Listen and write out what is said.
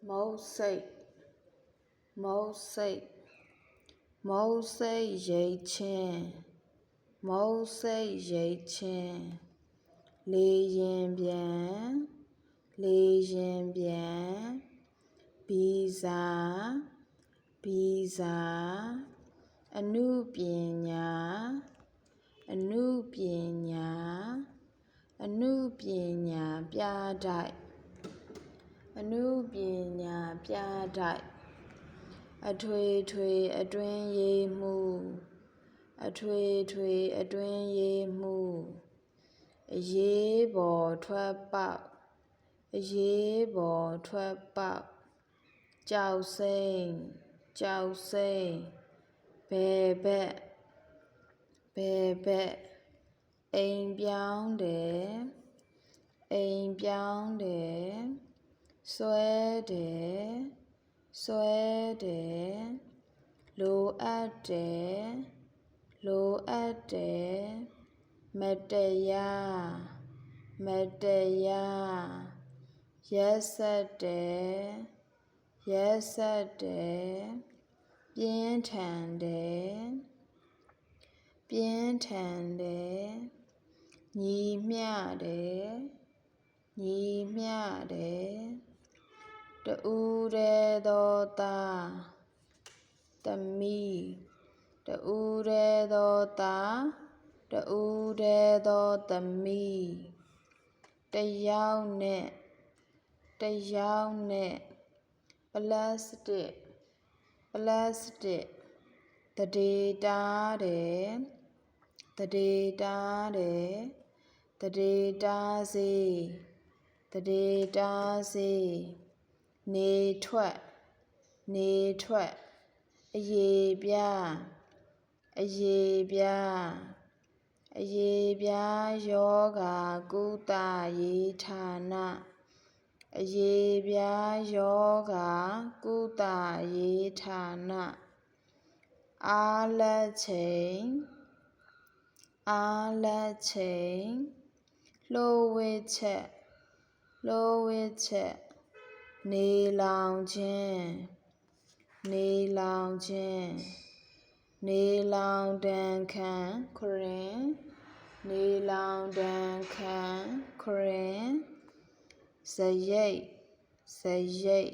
မုတ်စိတ်မုတ်စိတ်မုတ်စိတ်ရိတ်ချင်းမုတ်စိတ်ရိတ်ချင်းလေရင်ပြန်လေရင်ပြန်ဘီဇာဘီဇာအနုပညာအနုပညာအနုပညာပြတိုက်အနုပညာပြတိုက်အထွေထွေအတွင်းရေးမှုအထွေထွေအတွင်းရေးမှုအရေးပေါ်ထွက်ပေါက်အရေးပေါ်ထွက်ပေါက်ကြောက်စိမ့်ကြောက်စိမ့်ဘယ်ဘက်ဘယ်ဘက်အိမ်ပြောင်းတယ်အိမ်ပြောင်းတယ်ဆွဲတယ်ဆွဲတယ်လိုအပ်တယ်လိုအပ်တယ်မတရားမတရားရက်ဆက်တယ်ရက်ဆက်တယ်ပြင်းထန်တယ်ပြင်းထန်တယ်ညီမျှတယ်ညီမျှတယ်တူတဲ့သောသားသမီးတူတဲ့သောသားတူတဲ့သောသမီးတယောက်နဲ့တယောက်နဲ့ပလတ်စတစ်ပလတ်စတစ်တဒေတားတယ်တဒေတားတယ်တဒေတားစေတဒေတားစေနေထွက်နေထွက်အရေးပြအရေးပြအရေးပြယောဂကုသရေးဌာနအရေးပြယောဂကုသရေးဌာနအားလက်ချိန်အားလက်ချိန်လှိုးဝှက်ချက်လှိုးဝှက်ချက်နေလောင်ခြင်းနေလောင်ခြင်းနေလောင်တန်ခံခရင်နေလောင်တန်ခံခရင်ဇရိတ်ဇရိတ်